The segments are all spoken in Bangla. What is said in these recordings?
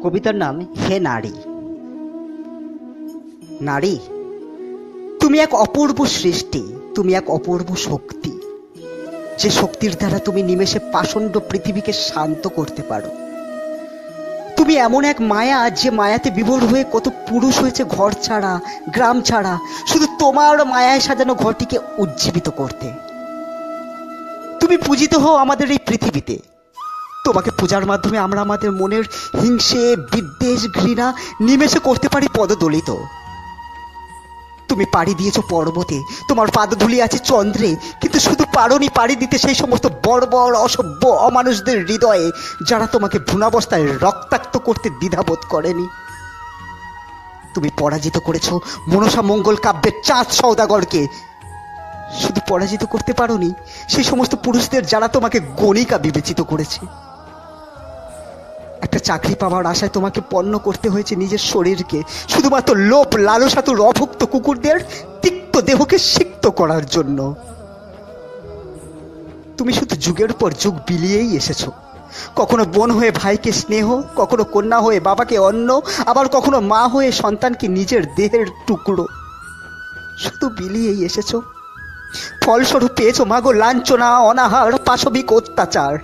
কবিতার নাম হে নারী। নারী, তুমি এক অপূর্ব সৃষ্টি, তুমি এক অপূর্ব শক্তি, যে শক্তির দ্বারা তুমি নিমেষে পাষণ্ড পৃথিবীকে শান্ত করতে পারো। তুমি এমন এক মায়া, যে মায়াতে বিভোর হয়ে কত পুরুষ হয়েছে ঘর ছাড়া, গ্রাম ছাড়া, শুধু তোমার মায়ায় সাজানো ঘরটিকে উজ্জীবিত করতে। তুমি পূজিত হও আমাদের এই পৃথিবীতে। তোমাকে পূজার মাধ্যমে আমরা আমাদের মনের হিংসে, বিদ্বেষ, ঘৃণা নিমেষে করতে পারি পদদলিত। তুমি পাড়ি দিয়েছ পর্বতে, তোমার পাদধূলি আছে চন্দ্রে, কিন্তু শুধু পারোনি পাড়ি দিতে সেই সমস্ত বর্বর, অসভ্য, অমানুষদের হৃদয়ে, যারা তোমাকে ভ্রূণাবস্থায় রক্তাক্ত করতে দ্বিধাবোধ করেনি। তুমি পরাজিত করেছ মনসা মঙ্গল কাব্যের চাঁদ সওদাগরকে। শুধু পরাজিত করতে পারোনি সেই সমস্ত পুরুষদের যারা তোমাকে গণিকা বিবেচিত করেছে। একটা চাকরি পাওয়ার আশায় তোমাকে পণ্য করতে হয়েছে নিজের শরীরকে, শুধুমাত্র লোভ লালসাতুর অভুক্ত কুকুরদের তিক্ত দেহকে সিক্ত করার জন্য। তুমি শুধু যুগের পর যুগ বিলিয়েই এসেছো, কখনো বোন হয়ে ভাইকে স্নেহ, কখনো কন্যা হয়ে বাবাকে অন্ন, আবার কখনো মা হয়ে সন্তানকে নিজের দেহের টুকরো। শুধু বিলিয়েই এসেছো, ফলস্বরূপ পেয়েছো মাগো লাঞ্ছনা, অনাহার, পাশবিক অত্যাচার।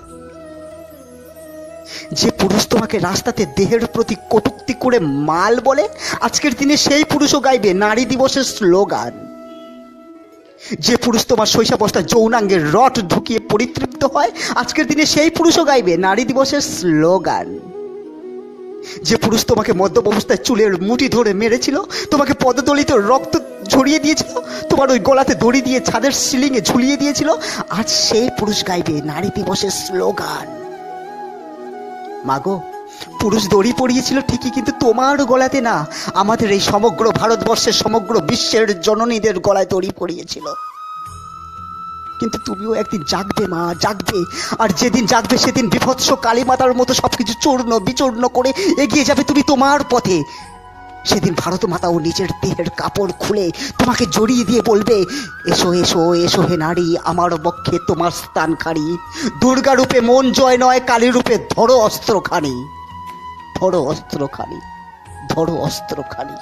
যে পুরুষ তোমাকে রাস্তাতে দেহের প্রতি কটূক্তি করে মাল বলে, আজকের দিনে সেই পুরুষও গাইবে নারী দিবসের স্লোগান। যে পুরুষ তোমার শৈশবাবস্থায় যৌনাঙ্গের রড ঢুকিয়ে পরিতৃপ্ত হয়, আজকের দিনে সেই পুরুষও গাইবে নারী দিবসের স্লোগান। যে পুরুষ তোমাকে মদ্যপ অবস্থায় চুলের মুঠি ধরে মেরেছিল, তোমাকে পদদলিত রক্ত ঝরিয়ে দিয়েছিল, তোমার ওই গলাতে দড়ি দিয়ে ছাদের সিলিংয়ে ঝুলিয়ে দিয়েছিল, আজ সেই পুরুষ গাইবে নারী দিবসের স্লোগান। মাগো, পুরুষ দড়ি পরিয়েছিল ঠিকই, কিন্তু তোমার গলাতে না, আমাদের এই সমগ্র ভারতবর্ষের, সমগ্র বিশ্বের জননীদের গলায় দড়ি পরিয়েছিল। কিন্তু তুমিও একদিন জাগবে মা, জাগবে। আর যেদিন জাগবে সেদিন বিভৎস কালীমাতার মতো সবকিছু চূর্ণ বিচূর্ণ করে এগিয়ে যাবে তুমি তোমার পথে। সেদিন ভারত মাতাও নিজের দেহের কাপড় খুলে তোমাকে জড়িয়ে দিয়ে বলবে, এসো এসো এসো হে নারী, আমার বক্ষে তোমার স্থান খানি। দুর্গা রূপে মন জয় নয়, কালী রূপে ধরো অস্ত্রখানি, ধরো অস্ত্রখানি, ধরো অস্ত্রখানি।